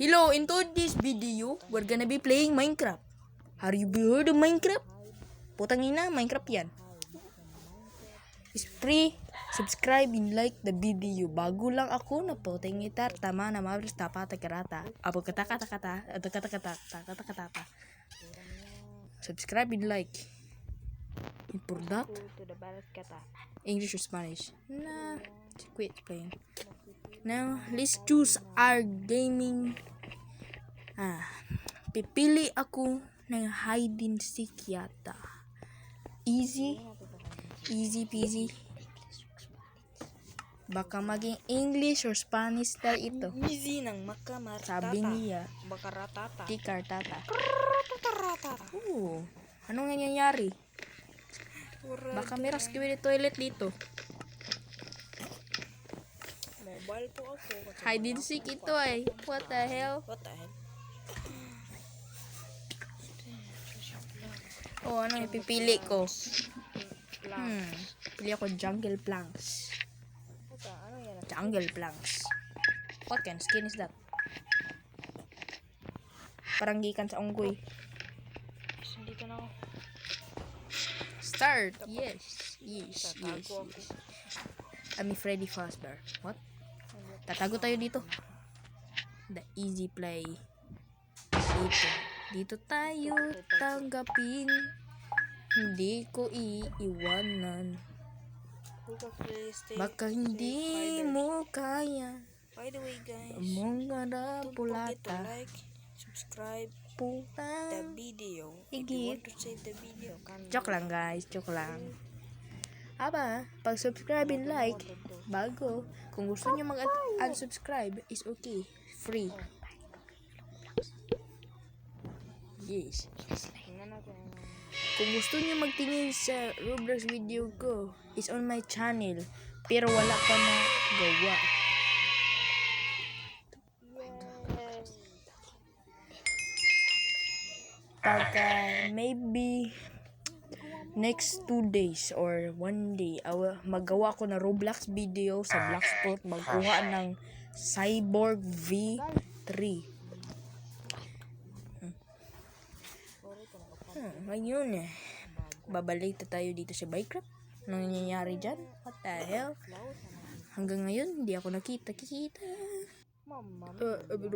Hello, into this video, we're gonna be playing Minecraft. Have you heard of Minecraft? Putang ina, Minecraft yan. It's free. Subscribe and like the video. Bago lang ako na putang itar. Tama na mabris tapa tagarata. Abo kata-kata-kata. Kata-kata-kata. Subscribe and like. And for that, English or Spanish? Nah, quit playing. Now, let's choose our gaming. Pipili ako ng hide and seek yata. Easy peasy. Baka maging English or Spanish tayo ito. Easy ng makamartata. Sabi niya, Bakaratata. tikartata. Ratata. Anong nangyayari? Baka may rescue ni toilet dito. Mobile po ako. Hide and seek ito ay. What the hell? What the hell? Ano yung pipili ko? Pili ako jungle planks. Ano yan? Jungle planks. What kind of skin is that? Parang gikan sa unggoy. Dito na ako. Start. Yes. Tatago ako. I'm Freddy Fazbear. What? Tatago tayo dito. The easy play. Dito tayo tanggapin. Hindi ko iiwanan. Baka hindi mo kaya. By the way guys, Mongada don't forget to pulata. like, subscribe the Puta. video. If you Higit. want to save the video, Joke lang guys, joke lang. Pag subscribe and like, bago. Kung gusto nyo mag-unsubscribe, is okay. Free. Yes. Kung gusto nyo magtingin sa Roblox video ko, is on my channel. Pero wala pa na gawa. Pagka maybe next 2 days or 1 day, magawa ko na Roblox video sa Blackspot, magkuha ng Cyborg V3. Ngayon babalik na tayo dito sa Minecraft. Anong nangyayari dyan? What the hell? Hanggang ngayon, hindi ako nakita.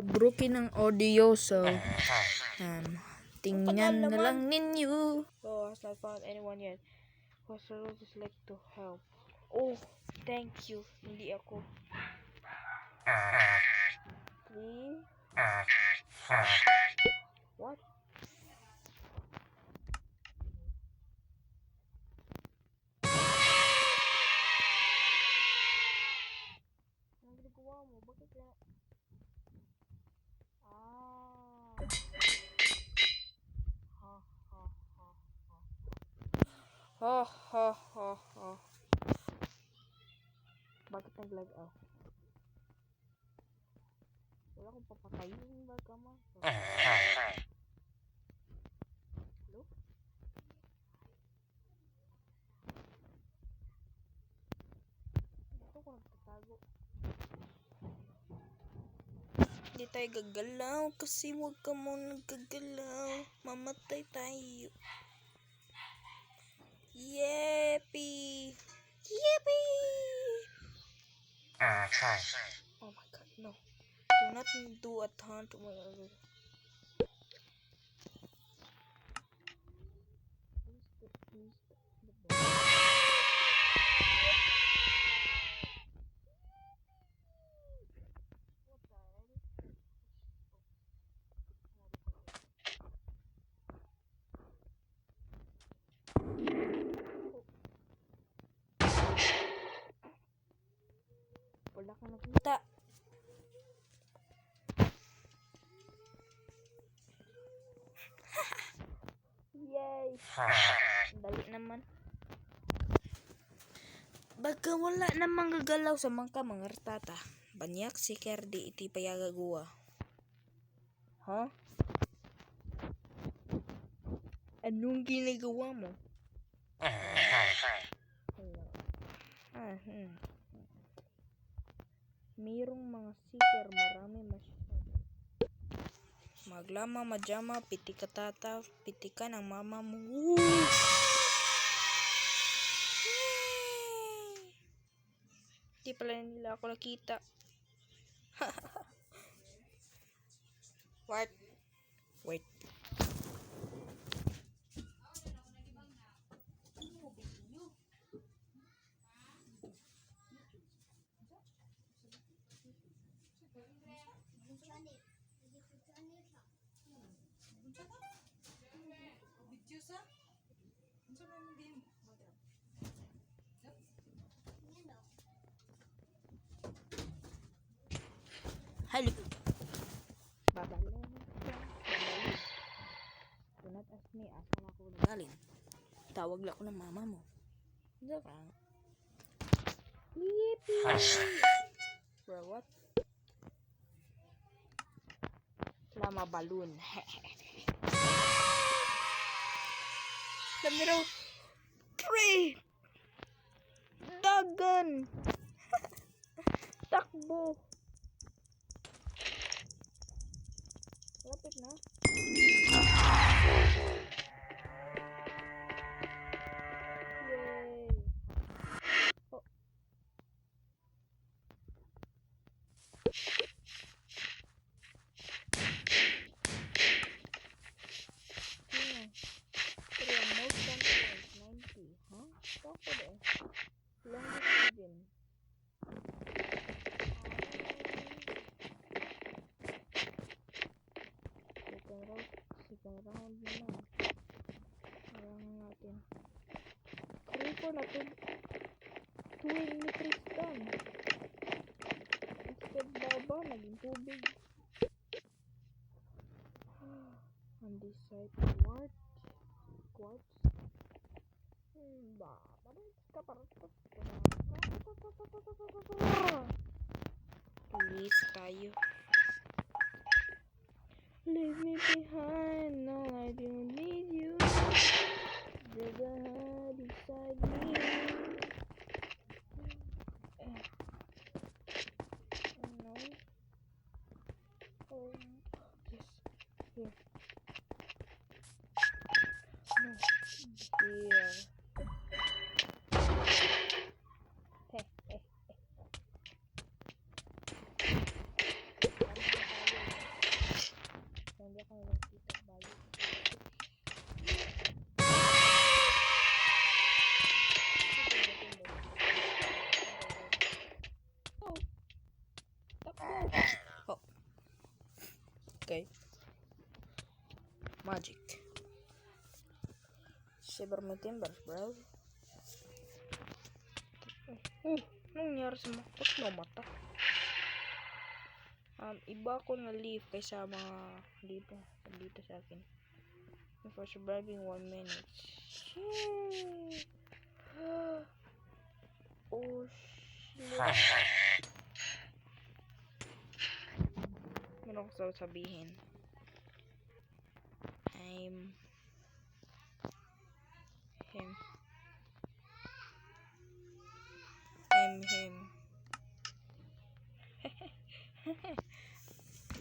Broken ng audio, so tingnan na lang ninyo. Oh, has not found anyone yet. Was just like to help. Oh, thank you. Hindi ako. Please. What? Ang ginagawa mo? Bakit na? Bakit nag-lag off? Wala akong papatayin ba ka man? Hello? Dito ko nagtatago. Hindi tayo gagalaw kasi huwag ka muna gagalaw. Mamatay tayo. Yippee! Yippee! Oh my god, no. Do not do a taunt to my other. Wala kang nakita. Yay! Dali naman. Baga wala namang gagalaw sa mga ratata. Banyak si Kerdi iti payagagawa. Huh? Anong ginagawa mo? Mayroong mga seeker, marami masyado. Maglama, majama, pitikatata, pitikan ang mama mo. Woo! Di pala nila ako nakita. What? Wait. Hello. Babalon. Do not ask me, asan ako galing. Tawag lang ako ng mama mo. Diba ka? Yippee! Bro, what? Lama balloon. Lamiro. Pray! Dagan! Takbo! Lapit na. Yay! Oh. Pero most confidence 90, huh? Tako deh. Longest region. Second round naman. Ayan natin. Creeper na to. Tuwing ni Tristan. Instead baba, naging tubig. On this side, quartz. Please tayo. Leave me behind, no I don't need you. There's a heart inside me. No. Oh, yes. Here. No. Here. Hindi ako nakikita bayo. Oh. Takbo. Oh. Okay. Magic. Shiver my timbers, bro. Nangyari sa mata? Iba ko na leaf kaysa mga dito sa akin. For surviving 1 minute. Shit. Oh shit. Meron ko sabihin. I'm him.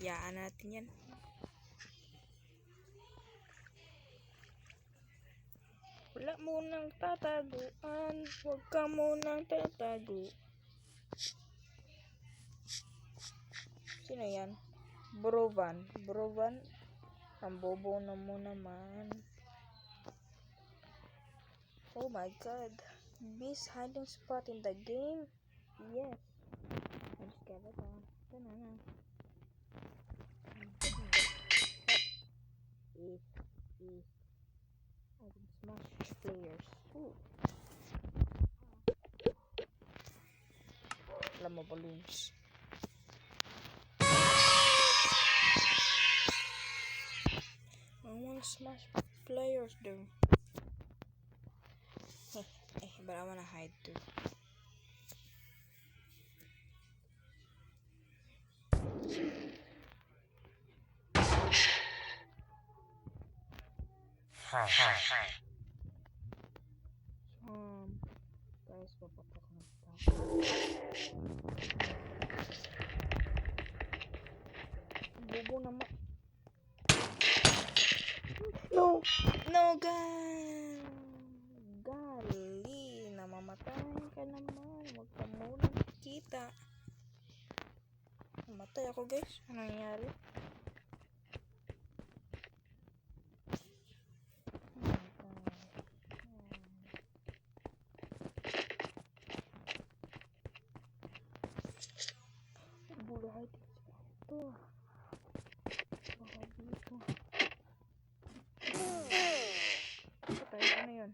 Yaan natin yan. Wala munang tataguan. Huwag ka munang tatago. Sino yan? Brovan. Ang bobo na mo naman. Oh my god. Best hiding spot in the game? Yes. I'm scared of that. Tanana. I can smash players. Ooh. Lama balloons. I wanna smash players though. But I wanna hide too. Guys, papatak na ito. Bobo naman. No! No, gan! Gali! Namamatay ka naman. Huwag ka muna kita. Namatay ako, guys. Ano nangyari? Bulahay dito. Bulahay dito. Patay, ano yun?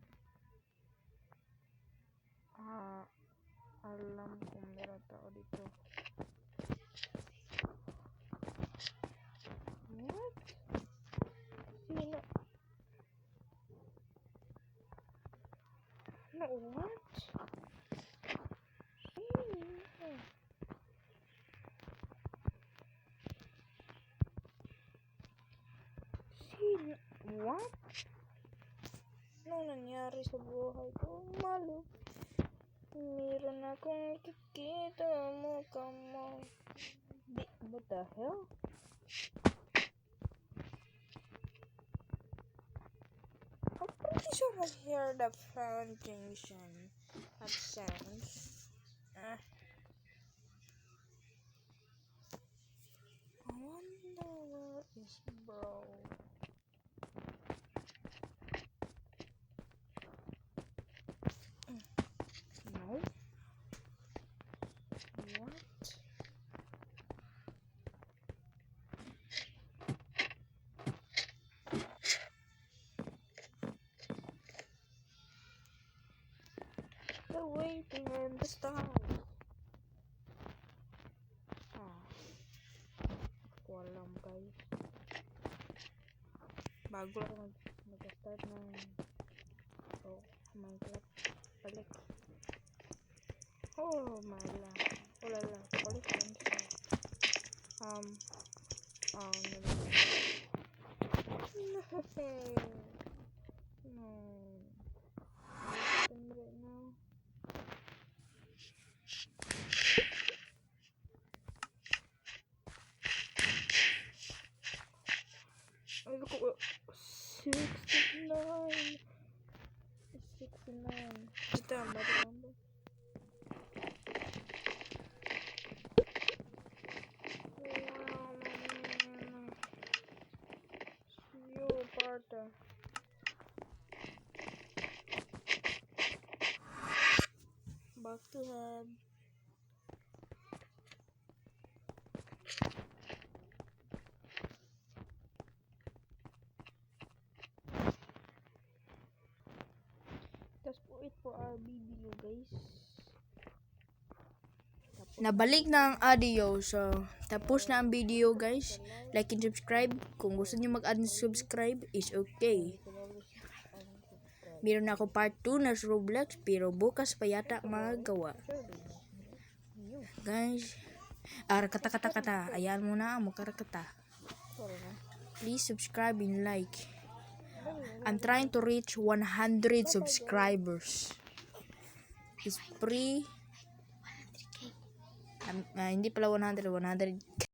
Alam kung meron tao dito. What? Sino? No, what? Sino? Sino? What? Ano nangyari sa buhay ko? Malo. Meron akong nakikita mo kamo. What the hell? I'm pretty sure I hear the foundation of sounds. I wonder where is bro? No? What? They're waiting in the stars. Ko alam, guys. Bago ako mag-start ng Minecraft. Balik. Oh my god. Wala lang. Balik lang siya. No. No. I'm right now. Ay, look. 69. 69. Kita, balik number. Wow, man. You parta. Back to hub. That's it for our video, guys. Nabalik na ang audio. So, tapos na ang video, guys. Like and subscribe. Kung gusto niyo mag-unsubscribe, is okay. Meron na ako part 2 na sa Roblox, pero bukas pa yata magagawa. Guys, kata. Ayan mo na, kata. Please subscribe and like. I'm trying to reach 100 subscribers. It's free. Hindi pala 100.